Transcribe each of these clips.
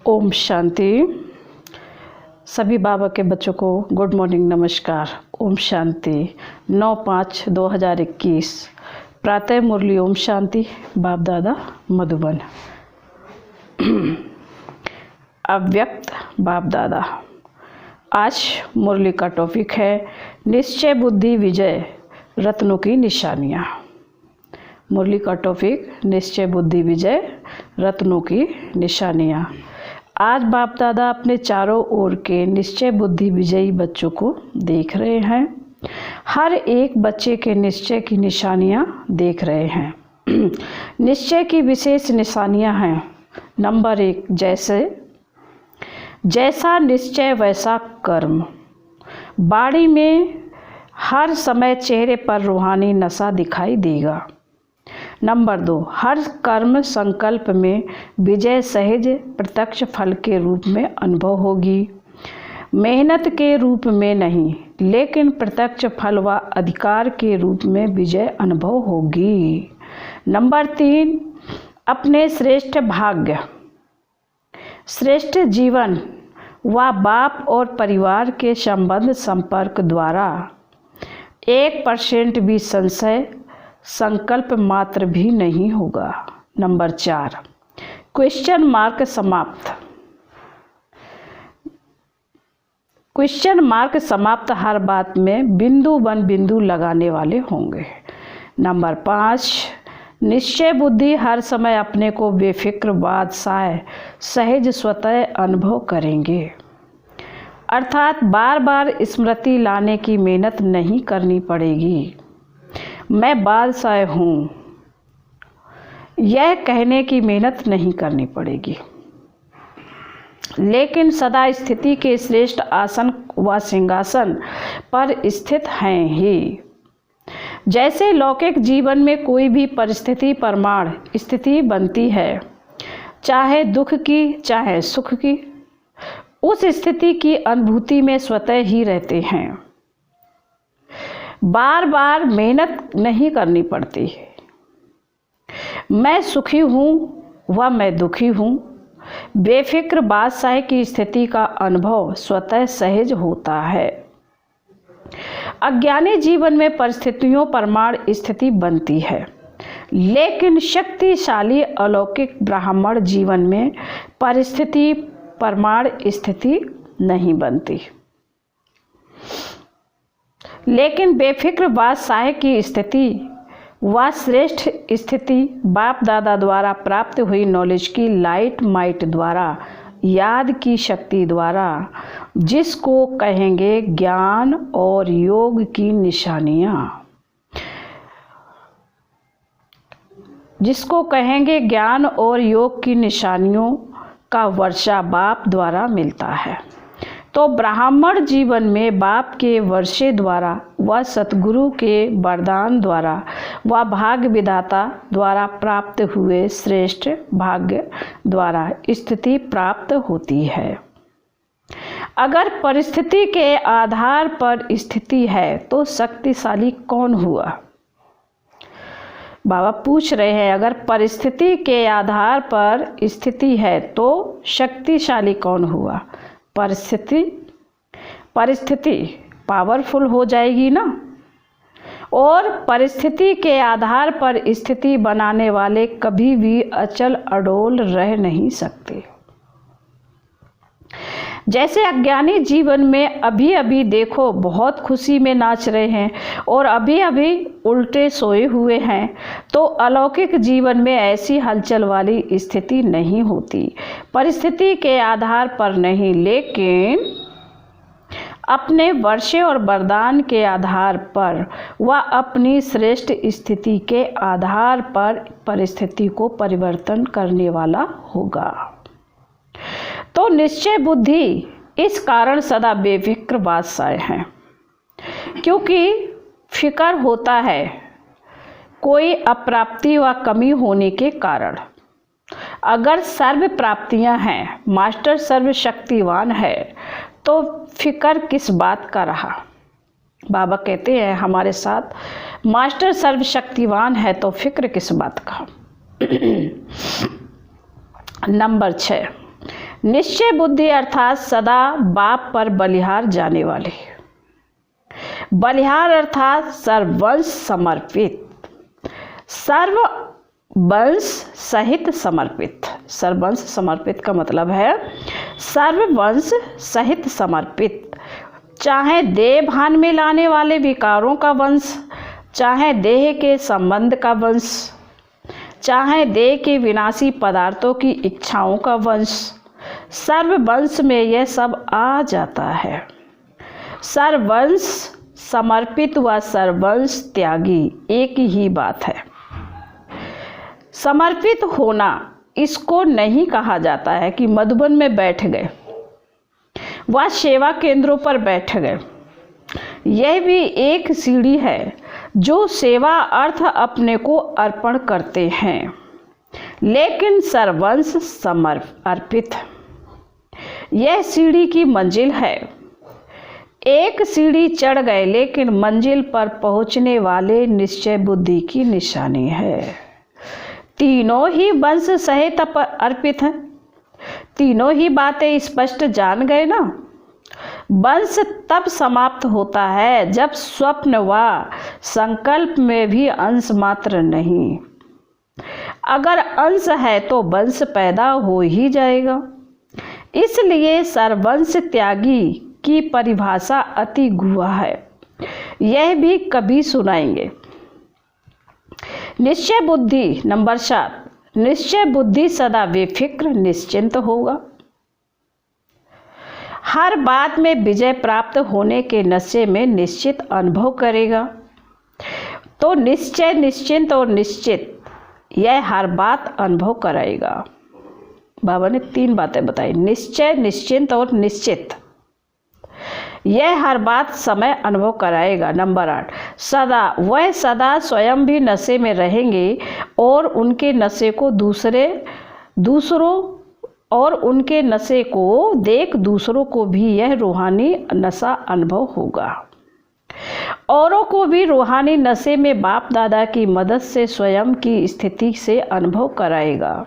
ओम शांति। सभी बाबा के बच्चों को गुड मॉर्निंग, नमस्कार। ओम शांति। 9/5/2021 प्रातः मुरली ओम शांति, बाप दादा मधुबन। अव्यक्त बाप दादा। आज मुरली का टॉपिक है निश्चय बुद्धि विजय रत्नों की निशानियाँ। मुरली का टॉपिक निश्चय बुद्धि विजय रत्नों की निशानियाँ। आज बाप दादा अपने चारों ओर के निश्चय बुद्धि विजयी बच्चों को देख रहे हैं। हर एक बच्चे के निश्चय की निशानियाँ देख रहे हैं। निश्चय की विशेष निशानियाँ हैं। नंबर 1, जैसा निश्चय वैसा कर्म। बाड़ी में हर समय चेहरे पर रूहानी नशा दिखाई देगा। नंबर 2, हर कर्म संकल्प में विजय सहज प्रत्यक्ष फल के रूप में अनुभव होगी। मेहनत के रूप में नहीं, लेकिन प्रत्यक्ष फल व अधिकार के रूप में विजय अनुभव होगी। नंबर 3, अपने श्रेष्ठ भाग्य, श्रेष्ठ जीवन व बाप और परिवार के संबंध संपर्क द्वारा 1% भी संशय संकल्प मात्र भी नहीं होगा। नंबर 4, क्वेश्चन मार्क समाप्त। क्वेश्चन मार्क समाप्त हर बात में बिंदु बन बिंदु लगाने वाले होंगे। नंबर 5, निश्चय बुद्धि हर समय अपने को बेफिक्र बादशाह सहज स्वतः अनुभव करेंगे। अर्थात बार बार स्मृति लाने की मेहनत नहीं करनी पड़ेगी। मैं बादशाह हूँ, यह कहने की मेहनत नहीं करनी पड़ेगी, लेकिन सदा स्थिति के श्रेष्ठ आसन व सिंहासन पर स्थित हैं ही। जैसे लौकिक जीवन में कोई भी परिस्थिति परमाण स्थिति बनती है, चाहे दुख की चाहे सुख की, उस स्थिति की अनुभूति में स्वतः ही रहते हैं। बार बार मेहनत नहीं करनी पड़ती है। मैं सुखी हूँ व मैं दुखी हूँ, बेफिक्र बादशाह की स्थिति का अनुभव स्वतः सहज होता है। अज्ञानी जीवन में परिस्थितियों परमाण स्थिति बनती है, लेकिन शक्तिशाली अलौकिक ब्राह्मण जीवन में परिस्थिति परमाण स्थिति नहीं बनती, लेकिन बेफिक्र बादशाह की स्थिति व श्रेष्ठ स्थिति बाप दादा द्वारा प्राप्त हुई नॉलेज की लाइट माइट द्वारा, याद की शक्ति द्वारा, जिसको कहेंगे ज्ञान और योग की निशानियाँ, जिसको कहेंगे ज्ञान और योग की निशानियों का वर्षा बाप द्वारा मिलता है। तो ब्राह्मण जीवन में बाप के वर्षे द्वारा व सतगुरु के वरदान द्वारा व भाग्य विधाता द्वारा प्राप्त हुए श्रेष्ठ भाग्य द्वारा स्थिति प्राप्त होती है। अगर परिस्थिति के आधार पर स्थिति है तो शक्तिशाली कौन हुआ? बाबा पूछ रहे हैं, अगर परिस्थिति के आधार पर स्थिति है तो शक्तिशाली कौन हुआ? परिस्थिति पावरफुल हो जाएगी ना। और परिस्थिति के आधार पर स्थिति बनाने वाले कभी भी अचल अडोल रह नहीं सकते। जैसे अज्ञानी जीवन में अभी अभी देखो बहुत खुशी में नाच रहे हैं और अभी अभी उल्टे सोए हुए हैं, तो अलौकिक जीवन में ऐसी हलचल वाली स्थिति नहीं होती। परिस्थिति के आधार पर नहीं, लेकिन अपने वर्षे और वरदान के आधार पर व अपनी श्रेष्ठ स्थिति के आधार पर परिस्थिति को परिवर्तन करने वाला होगा। तो निश्चय बुद्धि इस कारण सदा बेफिक्र बादशाह हैं, क्योंकि फिक्र होता है कोई अप्राप्ति व कमी होने के कारण। अगर सर्व प्राप्तियां हैं, मास्टर सर्वशक्तिवान है, तो फिक्र किस बात का रहा? बाबा कहते हैं हमारे साथ, मास्टर सर्वशक्तिवान है तो फिक्र किस बात का? नंबर 6, निश्चय बुद्धि अर्थात सदा बाप पर बलिहार जाने वाले। बलिहार अर्थात सर्वंश समर्पित, सर्वंश सहित समर्पित। सर्वंश समर्पित का मतलब है सर्वंश सहित समर्पित, चाहे देह भान में लाने वाले विकारों का वंश, चाहे देह के संबंध का वंश, चाहे देह के विनाशी पदार्थों की इच्छाओं का वंश, सर्ववंश में यह सब आ जाता है। सर्वंश समर्पित व सर्वंश त्यागी एक ही बात है। समर्पित होना इसको नहीं कहा जाता है कि मधुबन में बैठ गए व सेवा केंद्रों पर बैठ गए। यह भी एक सीढ़ी है जो सेवा अर्थ अपने को अर्पण करते हैं, लेकिन सर्वंश समर्पित यह सीढ़ी की मंजिल है। एक सीढ़ी चढ़ गए लेकिन मंजिल पर पहुंचने वाले निश्चय बुद्धि की निशानी है। तीनों ही वंश सहित अर्पित हैं। तीनों ही बातें स्पष्ट जान गए ना। वंश तब समाप्त होता है जब स्वप्न व संकल्प में भी अंश मात्र नहीं। अगर अंश है तो वंश पैदा हो ही जाएगा। इसलिए सर्वंश त्यागी की परिभाषा अति गुहा है। यह भी कभी सुनाएंगे। निश्चय बुद्धि नंबर 7, निश्चय बुद्धि सदा बेफिक्र निश्चिंत होगा। हर बात में विजय प्राप्त होने के नशे में निश्चित अनुभव करेगा। तो निश्चय, निश्चिंत और निश्चित यह हर बात अनुभव कराएगा। बाबा ने 3 बातें बताई, निश्चय, निश्चिंत और निश्चित। यह हर बात समय अनुभव कराएगा। नंबर 8, सदा, वह सदा स्वयं भी नशे में रहेंगे और उनके नशे को दूसरों और उनके नशे को देख दूसरों को भी यह रूहानी नशा अनुभव होगा। औरों को भी रूहानी नशे में बाप दादा की मदद से स्वयं की स्थिति से अनुभव कराएगा।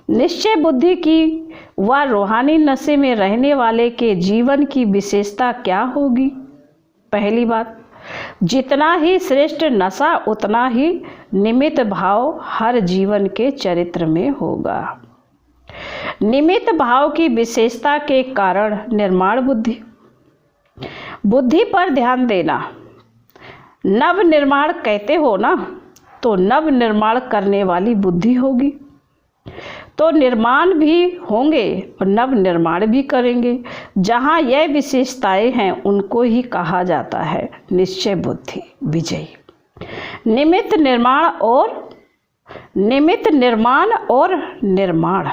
निश्चय बुद्धि की व रूहानी नशे में रहने वाले के जीवन की विशेषता क्या होगी? पहली बात, जितना ही श्रेष्ठ नशा उतना ही निमित्त भाव हर जीवन के चरित्र में होगा। निमित्त भाव की विशेषता के कारण निर्माण बुद्धि, बुद्धि पर ध्यान देना। नव निर्माण कहते हो ना, तो नव निर्माण करने वाली बुद्धि होगी तो निर्माण भी होंगे और नव निर्माण भी करेंगे। जहाँ यह विशेषताएं हैं उनको ही कहा जाता है निश्चय बुद्धि विजयी। निमित्त निर्माण और निर्माण।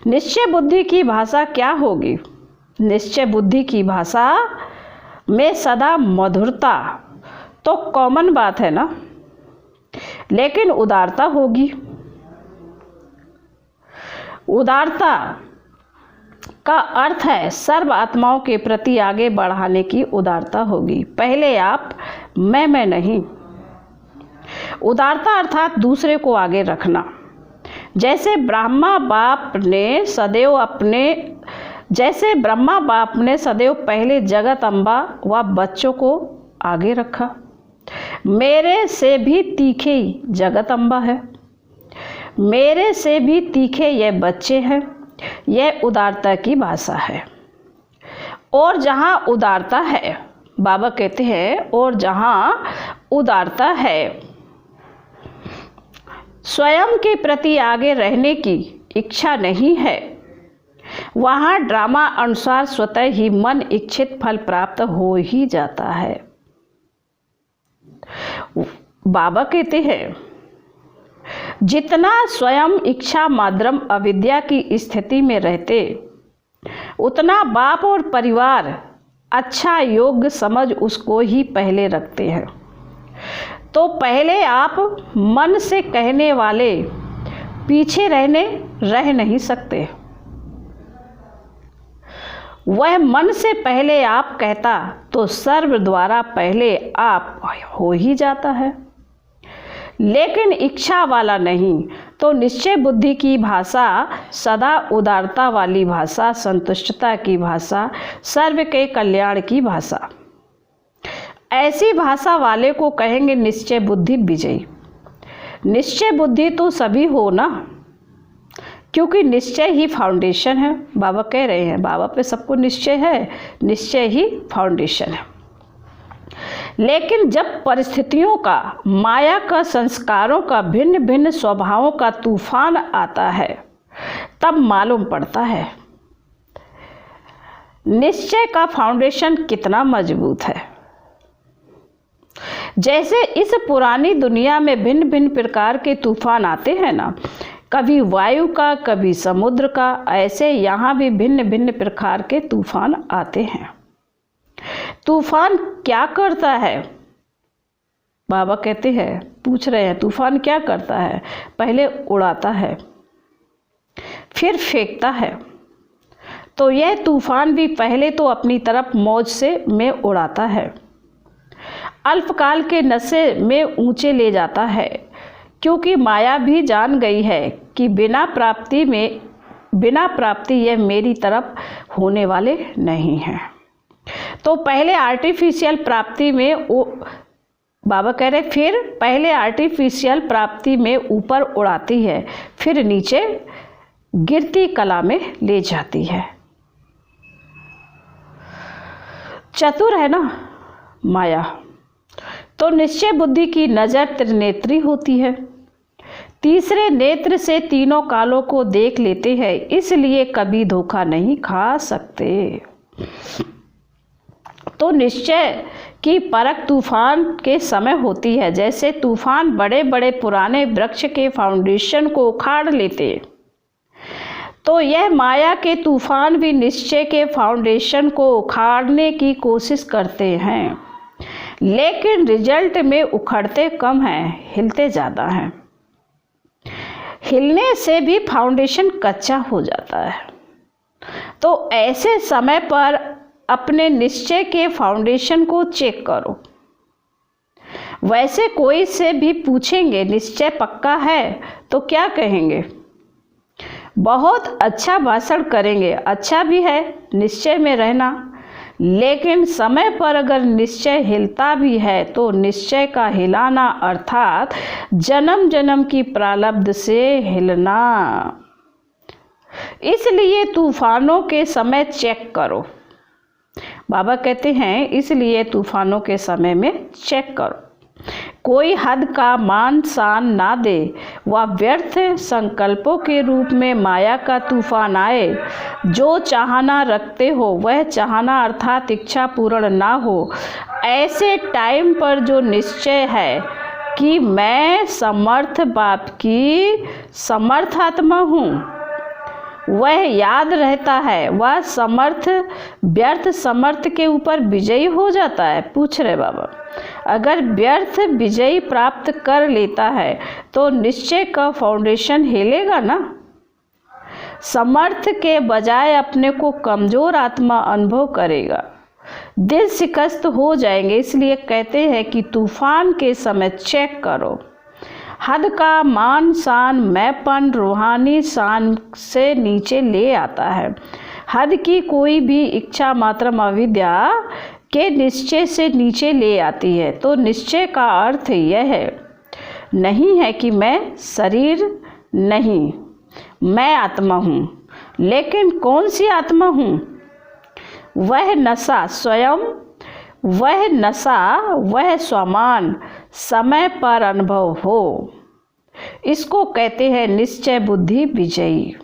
निश्चय बुद्धि की भाषा क्या होगी? निश्चय बुद्धि की भाषा में सदा मधुरता तो कॉमन बात है ना, लेकिन उदारता होगी। उदारता का अर्थ है सर्व आत्माओं के प्रति आगे बढ़ाने की उदारता होगी। पहले आप, मैं नहीं। उदारता अर्थात दूसरे को आगे रखना। जैसे ब्रह्मा बाप ने सदैव पहले जगत अम्बा व बच्चों को आगे रखा। मेरे से भी तीखे जगत अम्बा है, मेरे से भी तीखे ये बच्चे हैं। यह उदारता की भाषा है। और जहाँ उदारता है, बाबा कहते हैं, और जहाँ उदारता है, स्वयं के प्रति आगे रहने की इच्छा नहीं है, वहाँ ड्रामा अनुसार स्वतः ही मन इच्छित फल प्राप्त हो ही जाता है। बाबा कहते हैं, जितना स्वयं इच्छा माद्रम अविद्या की स्थिति में रहते, उतना बाप और परिवार अच्छा योग्य समझ उसको ही पहले रखते हैं। तो पहले आप मन से कहने वाले पीछे रह नहीं सकते। वह मन से पहले आप कहता तो सर्व द्वारा पहले आप हो ही जाता है। लेकिन इच्छा वाला नहीं। तो निश्चय बुद्धि की भाषा सदा उदारता वाली भाषा, संतुष्टता की भाषा, सर्व के कल्याण की भाषा। ऐसी भाषा वाले को कहेंगे निश्चय बुद्धि विजयी। निश्चय बुद्धि तो सभी हो ना, क्योंकि निश्चय ही फाउंडेशन है। बाबा कह रहे हैं, बाबा पे सबको निश्चय है, निश्चय ही फाउंडेशन है। लेकिन जब परिस्थितियों का, माया का, संस्कारों का, भिन्न भिन्न स्वभावों का तूफान आता है, तब मालूम पड़ता है निश्चय का फाउंडेशन कितना मजबूत है। जैसे इस पुरानी दुनिया में भिन्न भिन्न प्रकार के तूफान आते हैं ना, कभी वायु का, कभी समुद्र का, ऐसे यहाँ भी भिन्न भिन्न प्रकार के तूफान आते हैं। तूफान क्या करता है? बाबा कहते हैं, पूछ रहे हैं तूफान क्या करता है? पहले उड़ाता है, फिर फेंकता है। तो यह तूफान भी पहले तो अपनी तरफ मौज में उड़ाता है, अल्पकाल के नशे में ऊंचे ले जाता है, क्योंकि माया भी जान गई है कि बिना प्राप्ति यह मेरी तरफ होने वाले नहीं हैं। तो पहले आर्टिफिशियल प्राप्ति में बाबा कह रहे, फिर पहले आर्टिफिशियल प्राप्ति में ऊपर उड़ाती है, फिर नीचे गिरती कला में ले जाती है। चतुर है ना माया। तो निश्चय बुद्धि की नज़र त्रिनेत्री होती है, तीसरे नेत्र से तीनों कालों को देख लेते हैं, इसलिए कभी धोखा नहीं खा सकते। तो निश्चय की परख तूफान के समय होती है। जैसे तूफान बड़े बड़े पुराने वृक्ष के फाउंडेशन को उखाड़ लेते, तो यह माया के तूफान भी निश्चय के फाउंडेशन को उखाड़ने की कोशिश करते हैं, लेकिन रिजल्ट में उखड़ते कम हैं, हिलते ज़्यादा हैं। हिलने से भी फाउंडेशन कच्चा हो जाता है। तो ऐसे समय पर अपने निश्चय के फाउंडेशन को चेक करो। वैसे कोई से भी पूछेंगे निश्चय पक्का है तो क्या कहेंगे? बहुत अच्छा भाषण करेंगे, अच्छा भी है निश्चय में रहना, लेकिन समय पर अगर निश्चय हिलता भी है तो निश्चय का हिलाना अर्थात जन्म जन्म की प्रारब्ध से हिलना। इसलिए तूफानों के समय चेक करो। बाबा कहते हैं इसलिए तूफानों के समय में चेक करो। कोई हद का मान शान ना दे, वह व्यर्थ संकल्पों के रूप में माया का तूफान आए। जो चाहना रखते हो वह चाहना अर्थात इच्छा पूर्ण ना हो। ऐसे टाइम पर जो निश्चय है कि मैं समर्थ बाप की समर्थ आत्मा हूँ, वह याद रहता है। वह समर्थ व्यर्थ समर्थ के ऊपर विजयी हो जाता है। पूछ रहे बाबा, अगर व्यर्थ विजयी प्राप्त कर लेता है तो निश्चय का फाउंडेशन हिलेगा ना। समर्थ के बजाय अपने को कमजोर आत्मा अनुभव करेगा, दिल शिकस्त हो जाएंगे। इसलिए कहते हैं कि तूफान के समय चेक करो। हद का मान शान मैंपन रूहानी शान से नीचे ले आता है। हद की कोई भी इच्छा मात्र अविद्या के निश्चय से नीचे ले आती है। तो निश्चय का अर्थ यह नहीं है कि मैं शरीर नहीं, मैं आत्मा हूँ। लेकिन कौन सी आत्मा हूँ? वह नशा स्वयं, वह नशा, वह स्वमान समय पर अनुभव हो। इसको कहते हैं निश्चय बुद्धि विजयी।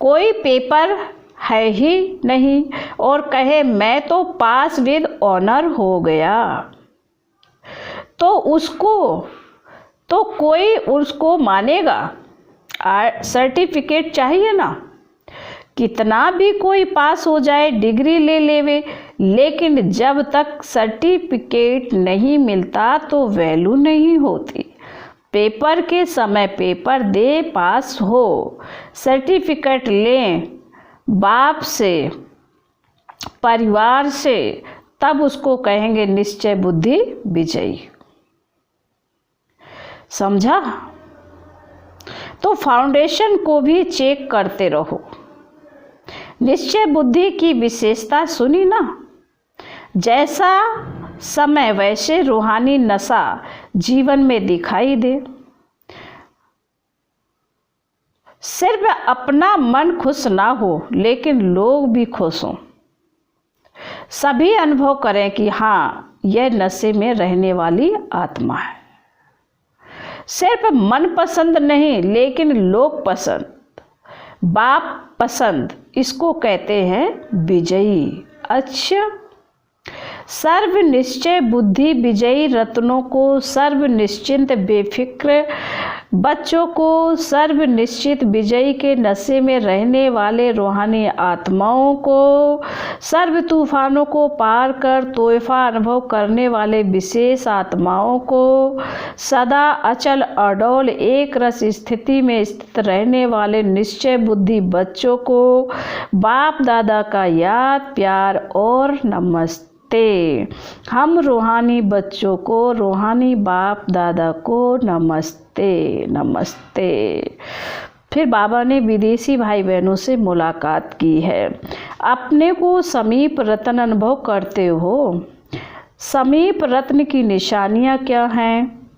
कोई पेपर है ही नहीं और कहे मैं तो पास विद ऑनर हो गया, तो कोई उसको मानेगा? सर्टिफिकेट चाहिए ना। कितना भी कोई पास हो जाए, डिग्री ले लेवे, लेकिन जब तक सर्टिफिकेट नहीं मिलता तो वैल्यू नहीं होती। पेपर के समय पेपर दे, पास हो, सर्टिफिकेट लें बाप से, परिवार से, तब उसको कहेंगे निश्चय बुद्धि विजयी। समझा? तो फाउंडेशन को भी चेक करते रहो। निश्चय बुद्धि की विशेषता सुनी ना? जैसा समय वैसे रूहानी नशा जीवन में दिखाई दे। सिर्फ अपना मन खुश ना हो, लेकिन लोग भी खुश हों। सभी अनुभव करें कि हाँ, यह नशे में रहने वाली आत्मा है। सिर्फ मन पसंद नहीं, लेकिन लोग पसंद, बाप पसंद, इसको कहते हैं विजयी। अच्छा, सर्व निश्चय बुद्धि विजयी रत्नों को, सर्व निश्चिंत बेफिक्र बच्चों को, सर्व निश्चित विजयी के नशे में रहने वाले रूहानी आत्माओं को, सर्व तूफानों को पार कर तोहफा अनुभव करने वाले विशेष आत्माओं को, सदा अचल अडोल एक रस स्थिति में स्थित रहने वाले निश्चय बुद्धि बच्चों को बाप दादा का याद, प्यार और नमस्ते। हम रूहानी बच्चों को, रूहानी बाप दादा को नमस्ते नमस्ते। फिर बाबा ने विदेशी भाई बहनों से मुलाकात की है। अपने को समीप रत्न अनुभव करते हो। समीप रत्न की निशानियाँ क्या हैं?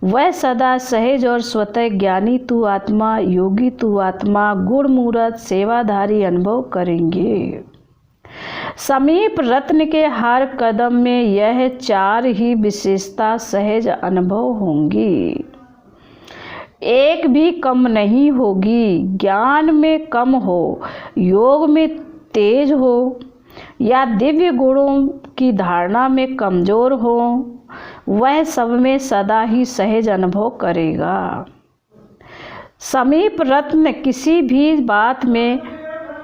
वह सदा सहज और स्वतः ज्ञानी तू आत्मा, योगी तू आत्मा, गुण मूर्त सेवाधारी अनुभव करेंगे। समीप रत्न के हर कदम में यह चार ही विशेषता सहज अनुभव होंगी, एक भी कम नहीं होगी। ज्ञान में कम हो, योग में तेज हो, या दिव्य गुणों की धारणा में कमजोर हो, वह सब में सदा ही सहज अनुभव करेगा। समीप रत्न किसी भी बात में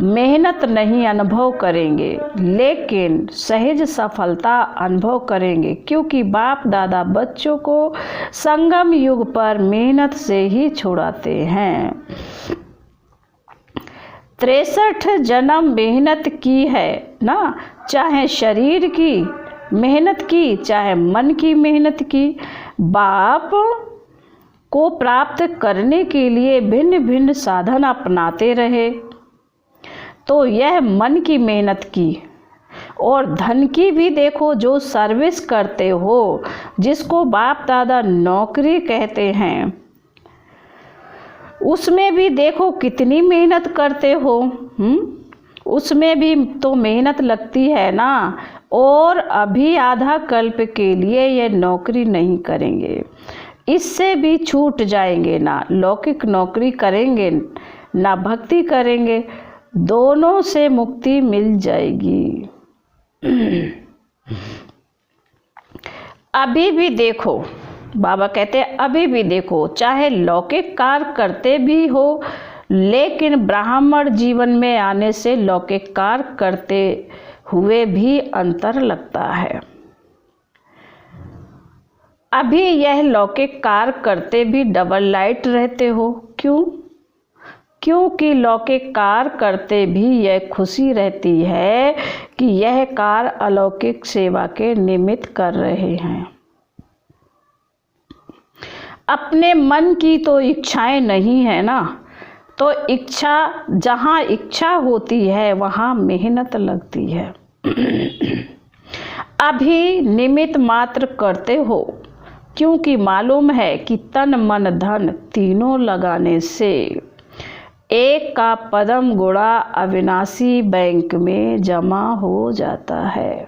मेहनत नहीं अनुभव करेंगे, लेकिन सहज सफलता अनुभव करेंगे, क्योंकि बाप दादा बच्चों को संगम युग पर मेहनत से ही छुड़ाते हैं। 63 जन्म मेहनत की है ना, चाहे शरीर की मेहनत की, चाहे मन की मेहनत की। बाप को प्राप्त करने के लिए भिन्न भिन्न साधन अपनाते रहे, तो यह मन की मेहनत की। और धन की भी देखो, जो सर्विस करते हो, जिसको बाप दादा नौकरी कहते हैं, उसमें भी देखो कितनी मेहनत करते हो। उसमें भी तो मेहनत लगती है ना। और अभी आधा कल्प के लिए यह नौकरी नहीं करेंगे, इससे भी छूट जाएंगे। ना लौकिक नौकरी करेंगे, ना भक्ति करेंगे, दोनों से मुक्ति मिल जाएगी। अभी भी देखो, बाबा कहते हैं अभी भी देखो, चाहे लौकिक कार्य करते भी हो, लेकिन ब्राह्मण जीवन में आने से लौकिक कार्य करते हुए भी अंतर लगता है। अभी यह लौकिक कार्य करते भी डबल लाइट रहते हो। क्यों? क्योंकि लौकिक कार्य करते भी यह खुशी रहती है कि यह कार्य अलौकिक सेवा के निमित्त कर रहे हैं। अपने मन की तो इच्छाएं नहीं है ना, तो इच्छा, जहाँ इच्छा होती है वहाँ मेहनत लगती है। अभी निमित्त मात्र करते हो, क्योंकि मालूम है कि तन मन धन तीनों लगाने से एक का पदम गुणा अविनाशी बैंक में जमा हो जाता है।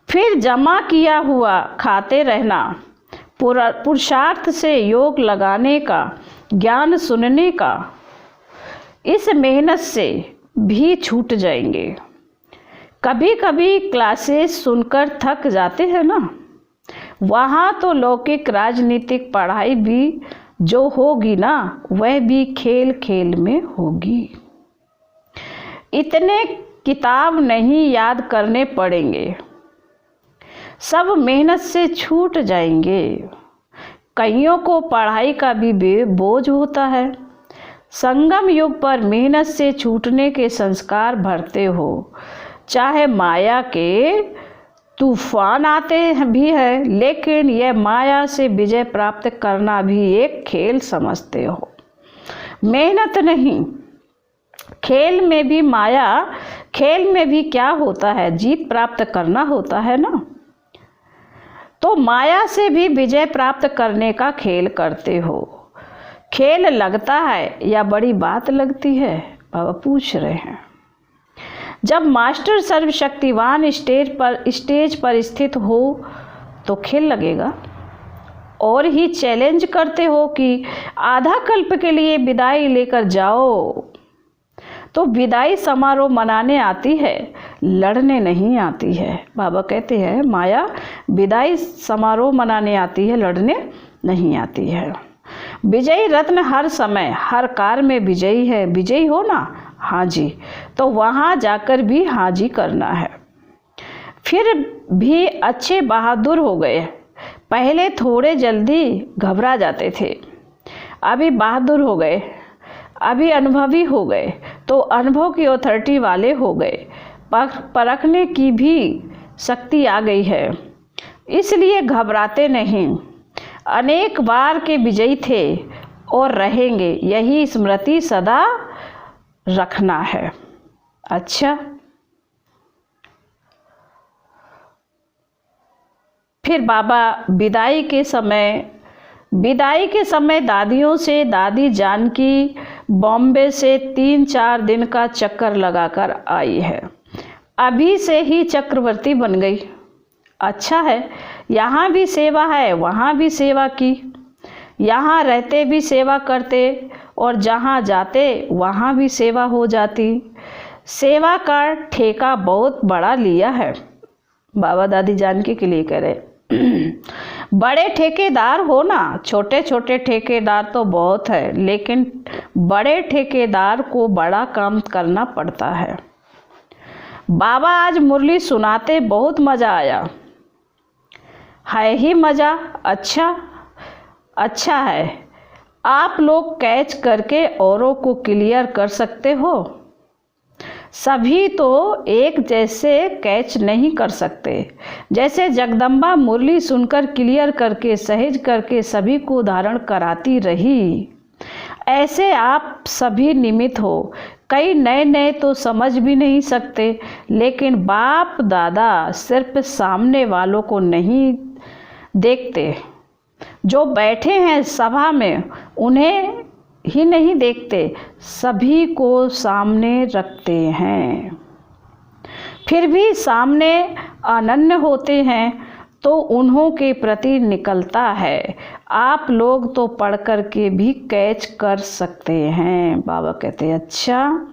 फिर जमा किया हुआ खाते रहना, पुरुषार्थ से योग लगाने का, ज्ञान सुनने का, इस मेहनत से भी छूट जाएंगे। कभी कभी क्लासेस सुनकर थक जाते हैं ना, वहाँ तो लौकिक राजनीतिक पढ़ाई भी जो होगी ना, वह भी खेल खेल में होगी। इतने किताब नहीं याद करने पड़ेंगे, सब मेहनत से छूट जाएंगे। कईयों को पढ़ाई का भी बोझ होता है। संगम युग पर मेहनत से छूटने के संस्कार भरते हो, चाहे माया के तूफान आते भी है, लेकिन यह माया से विजय प्राप्त करना भी एक खेल समझते हो, मेहनत नहीं। खेल में भी माया, खेल में भी क्या होता है, जीत प्राप्त करना होता है ना। तो माया से भी विजय प्राप्त करने का खेल करते हो। खेल लगता है या बड़ी बात लगती है, बाबा पूछ रहे हैं। जब मास्टर सर्वशक्तिवान स्टेज पर स्थित हो तो खेल लगेगा। और ही चैलेंज करते हो कि आधा कल्प के लिए विदाई लेकर जाओ। तो विदाई समारोह मनाने आती है, लड़ने नहीं आती है। बाबा कहते हैं माया विदाई समारोह मनाने आती है, लड़ने नहीं आती है। विजयी रत्न हर समय हर कार में विजयी है। विजयी हो ना, हाँ जी, तो वहाँ जाकर भी हाँ जी करना है। फिर भी अच्छे बहादुर हो गए। पहले थोड़े जल्दी घबरा जाते थे, अभी बहादुर हो गए, अभी अनुभवी हो गए, तो अनुभव की अथॉरिटी वाले हो गए। परखने की भी शक्ति आ गई है, इसलिए घबराते नहीं। अनेक बार के विजयी थे और रहेंगे, यही स्मृति सदा रखना है। अच्छा, फिर बाबा विदाई के समय दादियों से, दादी जानकी बॉम्बे से 3-4 दिन का चक्कर लगाकर आई है। अभी से ही चक्रवर्ती बन गई। अच्छा है, यहाँ भी सेवा है, वहाँ भी सेवा की। यहाँ रहते भी सेवा करते और जहाँ जाते वहाँ भी सेवा हो जाती। सेवा का ठेका बहुत बड़ा लिया है। बाबा दादी जानकी के लिए कह रहे बड़े ठेकेदार हो ना, छोटे छोटे ठेकेदार तो बहुत है, लेकिन बड़े ठेकेदार को बड़ा काम करना पड़ता है। बाबा आज मुरली सुनाते बहुत मज़ा आया। है ही मज़ा। अच्छा है। आप लोग कैच करके औरों को क्लियर कर सकते हो। सभी तो एक जैसे कैच नहीं कर सकते। जैसे जगदम्बा मुरली सुनकर क्लियर करके सहज करके सभी को धारण कराती रही, ऐसे आप सभी निमित्त हो। कई नए तो समझ भी नहीं सकते, लेकिन बाप दादा सिर्फ सामने वालों को नहीं देखते, जो बैठे हैं सभा में उन्हें ही नहीं देखते, सभी को सामने रखते हैं। फिर भी सामने अनन्य होते हैं तो उन्हों के प्रति निकलता है। आप लोग तो पढ़ कर के भी कैच कर सकते हैं। बाबा कहते हैं अच्छा।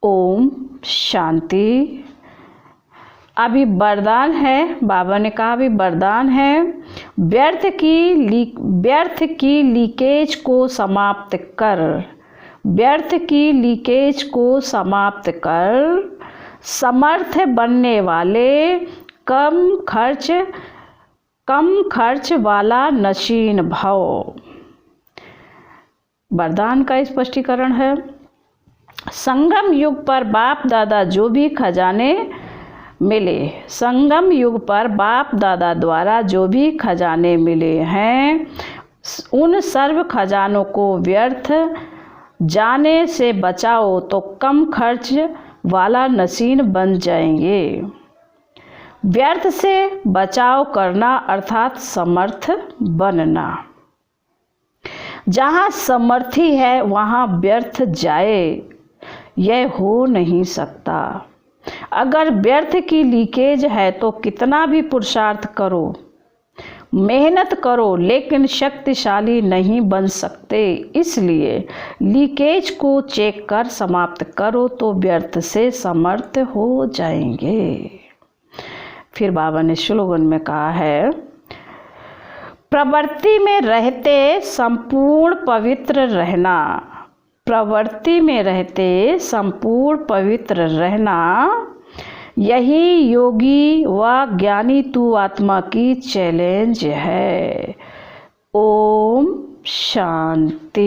ओम शांति। अभी वरदान है, बाबा ने कहा अभी वरदान है। व्यर्थ की लीकेज को समाप्त कर, व्यर्थ की लीकेज को समाप्त कर, समर्थ बनने वाले कम खर्च वाला नशीन भव। वरदान का स्पष्टीकरण है। संगम युग पर बाप दादा जो भी खजाने मिले, संगम युग पर बाप दादा द्वारा जो भी खजाने मिले हैं, उन सर्व खजानों को व्यर्थ जाने से बचाओ तो कम खर्च वाला नसीन बन जाएंगे। व्यर्थ से बचाव करना अर्थात समर्थ बनना। जहाँ समर्थी है वहाँ व्यर्थ जाए, यह हो नहीं सकता। अगर व्यर्थ की लीकेज है तो कितना भी पुरुषार्थ करो, मेहनत करो, लेकिन शक्तिशाली नहीं बन सकते। इसलिए लीकेज को चेक कर समाप्त करो तो व्यर्थ से समर्थ हो जाएंगे। फिर बाबा ने स्लोगन में कहा है, प्रवृत्ति में रहते संपूर्ण पवित्र रहना, प्रवृत्ति में रहते संपूर्ण पवित्र रहना, यही योगी व ज्ञानी तू आत्मा की चैलेंज है। ओम शांति।